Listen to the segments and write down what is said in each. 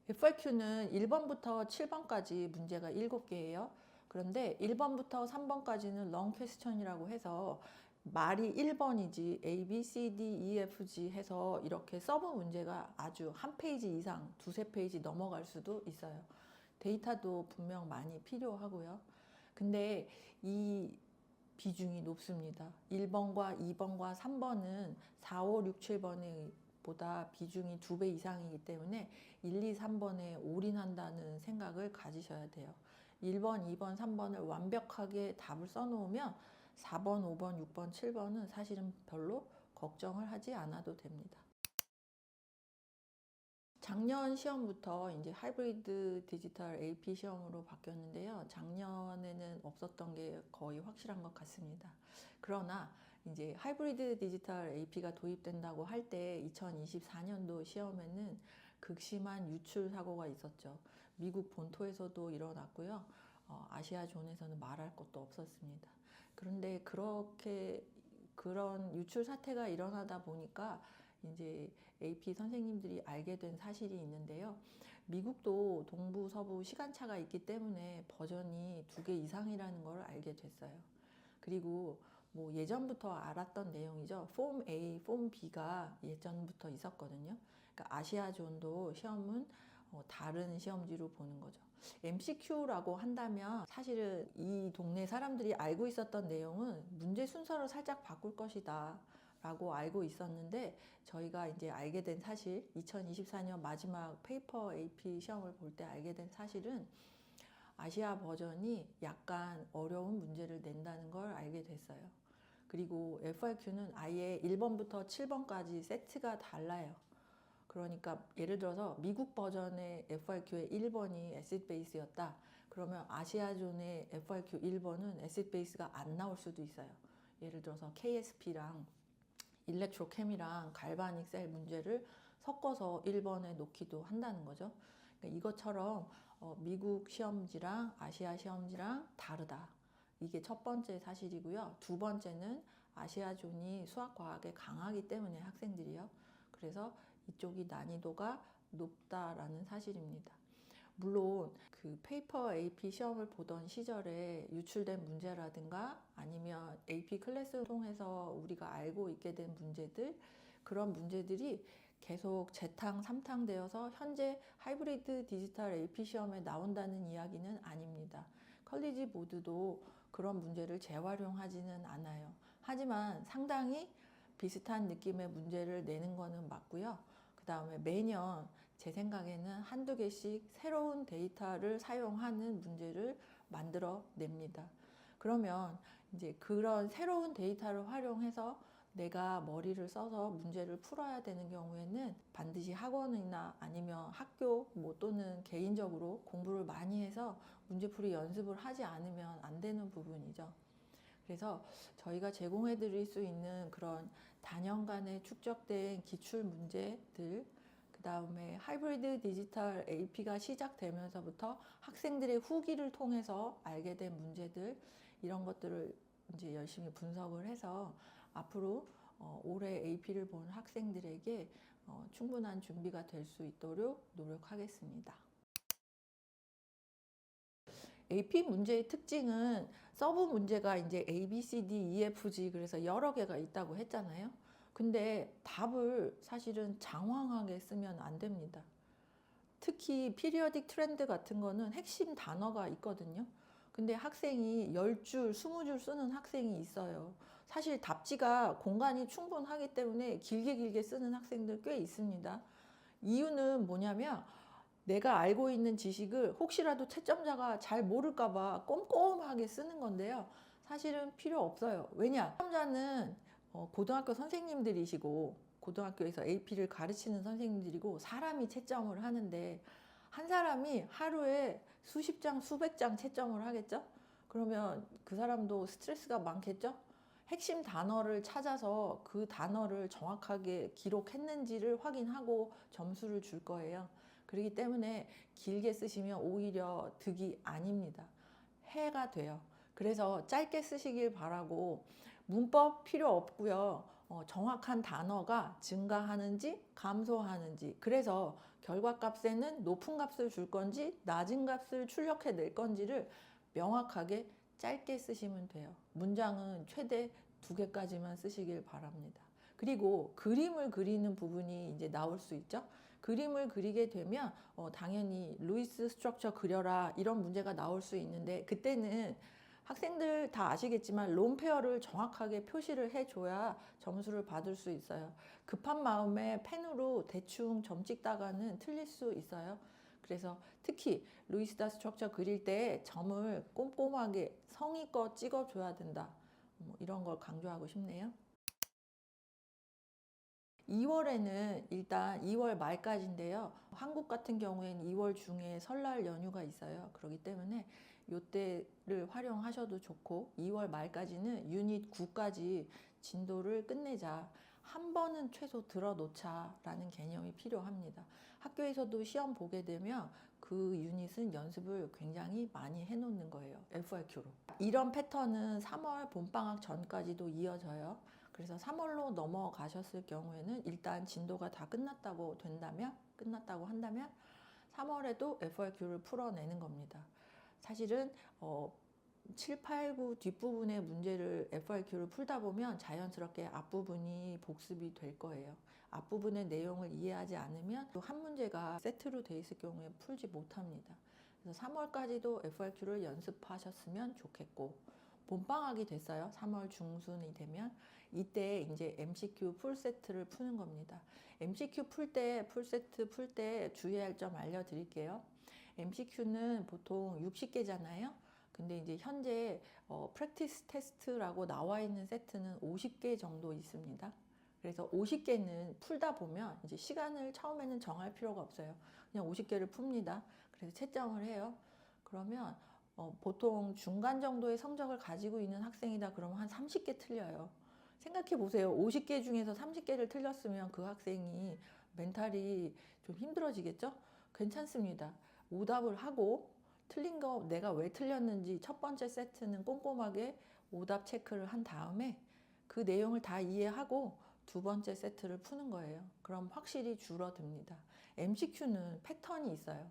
FIQ는 1번부터 7번까지 문제가 7개예요. 그런데 1번부터 3번까지는 long question이라고 해서 말이 1번이지 A, B, C, D, E, F, G 해서 이렇게 서브 문제가 아주 한 페이지 이상, 두세 페이지 넘어갈 수도 있어요. 데이터도 분명 많이 필요하고요. 근데 이 비중이 높습니다. 1번과 2번과 3번은 4, 5, 6, 7번의 보다 비중이 2배 이상이기 때문에 1, 2, 3번에 올인한다는 생각을 가지셔야 돼요. 1번, 2번, 3번을 완벽하게 답을 써놓으면 4번, 5번, 6번, 7번은 사실은 별로 걱정을 하지 않아도 됩니다. 작년 시험부터 이제 하이브리드 디지털 AP 시험으로 바뀌었는데요. 작년에는 없었던 게 거의 확실한 것 같습니다. 그러나 이제 하이브리드 디지털 AP가 도입된다고 할 때 2024년도 시험에는 극심한 유출 사고가 있었죠. 미국 본토에서도 일어났고요. 아시아 존에서는 말할 것도 없었습니다. 그런데 그런 유출 사태가 일어나다 보니까 이제 AP 선생님들이 알게 된 사실이 있는데요. 미국도 동부, 서부 시간차가 있기 때문에 버전이 2개 이상이라는 걸 알게 됐어요. 그리고 뭐 예전부터 알았던 내용이죠. 폼 A, 폼 B가 예전부터 있었거든요. 그러니까 아시아 존도 시험은 다른 시험지로 보는 거죠. MCQ라고 한다면 사실은 이 동네 사람들이 알고 있었던 내용은 문제 순서를 살짝 바꿀 것이다 라고 알고 있었는데, 저희가 이제 알게 된 사실, 2024년 마지막 페이퍼 AP 시험을 볼 때 알게 된 사실은 아시아 버전이 약간 어려운 문제를 낸다는 걸 알게 됐어요. 그리고 FIQ는 아예 1번부터 7번까지 세트가 달라요. 그러니까 예를 들어서 미국 버전의 FIQ의 1번이 애시드 베이스였다. 그러면 아시아존의 FIQ 1번은 애시드 베이스가 안 나올 수도 있어요. 예를 들어서 KSP랑 일렉트로캠이랑 갈바닉 셀 문제를 섞어서 1번에 놓기도 한다는 거죠. 그러니까 이것처럼 미국 시험지랑 아시아 시험지랑 다르다. 이게 첫 번째 사실이고요. 두 번째는 아시아존이 수학과학에 강하기 때문에 학생들이요. 그래서 이쪽이 난이도가 높다라는 사실입니다. 물론 그 페이퍼 AP 시험을 보던 시절에 유출된 문제라든가 아니면 AP 클래스를 통해서 우리가 알고 있게 된 문제들, 그런 문제들이 계속 재탕, 삼탕 되어서 현재 하이브리드 디지털 AP 시험에 나온다는 이야기는 아닙니다. 컬리지 보드도 그런 문제를 재활용하지는 않아요. 하지만 상당히 비슷한 느낌의 문제를 내는 거는 맞고요. 그 다음에 매년 제 생각에는 한두 개씩 새로운 데이터를 사용하는 문제를 만들어 냅니다. 그러면 이제 그런 새로운 데이터를 활용해서 내가 머리를 써서 문제를 풀어야 되는 경우에는 반드시 학원이나 아니면 학교 뭐 또는 개인적으로 공부를 많이 해서 문제풀이 연습을 하지 않으면 안 되는 부분이죠. 그래서 저희가 제공해 드릴 수 있는 그런 단연간에 축적된 기출 문제들, 그 다음에 하이브리드 디지털 AP가 시작되면서부터 학생들의 후기를 통해서 알게 된 문제들, 이런 것들을 이제 열심히 분석을 해서 앞으로 올해 AP를 본 학생들에게 충분한 준비가 될 수 있도록 노력하겠습니다. AP 문제의 특징은 서브 문제가 이제 A, B, C, D, E, F, G 그래서 여러 개가 있다고 했잖아요. 근데 답을 사실은 장황하게 쓰면 안 됩니다. 특히 피리어딕 트렌드 같은 거는 핵심 단어가 있거든요. 근데 학생이 10줄, 20줄 쓰는 학생이 있어요. 사실 답지가 공간이 충분하기 때문에 길게 길게 쓰는 학생들 꽤 있습니다. 이유는 뭐냐면 내가 알고 있는 지식을 혹시라도 채점자가 잘 모를까봐 꼼꼼하게 쓰는 건데요. 사실은 필요 없어요. 왜냐? 채점자는 고등학교 선생님들이시고 고등학교에서 AP를 가르치는 선생님들이고 사람이 채점을 하는데 한 사람이 하루에 수십 장, 수백 장 채점을 하겠죠? 그러면 그 사람도 스트레스가 많겠죠? 핵심 단어를 찾아서 그 단어를 정확하게 기록했는지를 확인하고 점수를 줄 거예요. 그렇기 때문에 길게 쓰시면 오히려 득이 아닙니다. 해가 돼요. 그래서 짧게 쓰시길 바라고 문법 필요 없고요. 정확한 단어가 증가하는지 감소하는지, 그래서 결과값에는 높은 값을 줄 건지 낮은 값을 출력해낼 건지를 명확하게 짧게 쓰시면 돼요. 문장은 최대 2개까지만 쓰시길 바랍니다. 그리고 그림을 그리는 부분이 이제 나올 수 있죠. 그림을 그리게 되면 당연히 루이스 스트럭처 그려라 이런 문제가 나올 수 있는데, 그때는 학생들 다 아시겠지만 롬페어를 정확하게 표시를 해줘야 점수를 받을 수 있어요. 급한 마음에 펜으로 대충 점 찍다가는 틀릴 수 있어요. 그래서 특히 루이스 스트럭처 그릴 때 점을 꼼꼼하게 성의껏 찍어줘야 된다. 이런 걸 강조하고 싶네요. 2월에는 일단 2월 말까지인데요. 한국 같은 경우에는 2월 중에 설날 연휴가 있어요. 그렇기 때문에 이때를 활용하셔도 좋고, 2월 말까지는 유닛 9까지 진도를 끝내자. 한 번은 최소 들어놓자라는 개념이 필요합니다. 학교에서도 시험 보게 되면 그 유닛은 연습을 굉장히 많이 해놓는 거예요. FRQ로. 이런 패턴은 3월 봄방학 전까지도 이어져요. 그래서 3월로 넘어가셨을 경우에는 일단 진도가 다 끝났다고 한다면 3월에도 FRQ를 풀어내는 겁니다. 사실은 7, 8, 9 뒷부분의 문제를 FRQ를 풀다 보면 자연스럽게 앞부분이 복습이 될 거예요. 앞부분의 내용을 이해하지 않으면 또 한 문제가 세트로 돼 있을 경우에 풀지 못합니다. 그래서 3월까지도 FRQ를 연습하셨으면 좋겠고, 봄방학이 됐어요. 3월 중순이 되면 이때 이제 MCQ 풀세트를 푸는 겁니다. MCQ 풀세트 풀 때 주의할 점 알려드릴게요. MCQ는 보통 60개잖아요. 근데 이제 현재 프랙티스 테스트라고 나와 있는 세트는 50개 정도 있습니다. 그래서 50개는 풀다 보면 이제 시간을 처음에는 정할 필요가 없어요. 그냥 50개를 풉니다. 그래서 채점을 해요. 그러면 보통 중간 정도의 성적을 가지고 있는 학생이다 그러면 한 30개 틀려요. 생각해 보세요. 50개 중에서 30개를 틀렸으면 그 학생이 멘탈이 좀 힘들어지겠죠? 괜찮습니다. 오답을 하고 틀린 거 내가 왜 틀렸는지 첫 번째 세트는 꼼꼼하게 오답 체크를 한 다음에 그 내용을 다 이해하고 두 번째 세트를 푸는 거예요. 그럼 확실히 줄어듭니다. MCQ는 패턴이 있어요.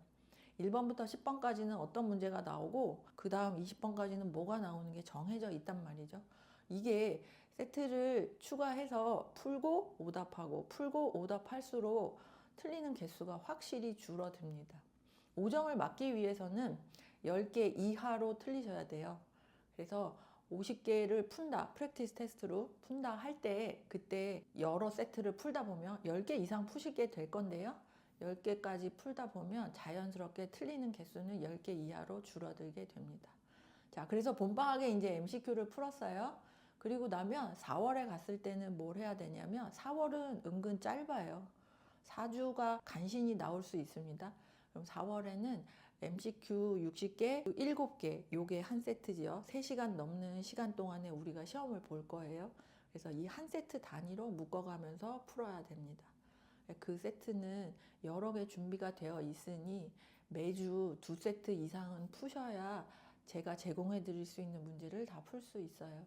1번부터 10번까지는 어떤 문제가 나오고 그 다음 20번까지는 뭐가 나오는 게 정해져 있단 말이죠. 이게 세트를 추가해서 풀고 오답하고 풀고 오답할수록 틀리는 개수가 확실히 줄어듭니다. 5점을 맞기 위해서는 10개 이하로 틀리셔야 돼요. 그래서 50개를 푼다, 프랙티스 테스트로 푼다 할 때 그때 여러 세트를 풀다 보면 10개 이상 푸시게 될 건데요. 10개까지 풀다 보면 자연스럽게 틀리는 개수는 10개 이하로 줄어들게 됩니다. 자, 그래서 봄방학에 이제 MCQ를 풀었어요. 그리고 나면 4월에 갔을 때는 뭘 해야 되냐면 4월은 은근 짧아요. 4주가 간신히 나올 수 있습니다. 그럼 4월에는 MCQ 60개, 7개, 요게 한 세트지요. 3시간 넘는 시간 동안에 우리가 시험을 볼 거예요. 그래서 이 한 세트 단위로 묶어가면서 풀어야 됩니다. 그 세트는 여러 개 준비가 되어 있으니 매주 2세트 이상은 푸셔야 제가 제공해 드릴 수 있는 문제를 다 풀 수 있어요.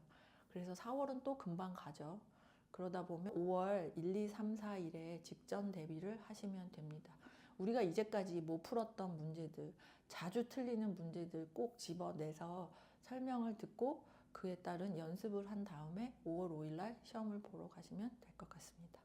그래서 4월은 또 금방 가죠. 그러다 보면 5월 1, 2, 3, 4일에 직전 대비를 하시면 됩니다. 우리가 이제까지 못 풀었던 문제들, 자주 틀리는 문제들 꼭 집어내서 설명을 듣고 그에 따른 연습을 한 다음에 5월 5일 날 시험을 보러 가시면 될 것 같습니다.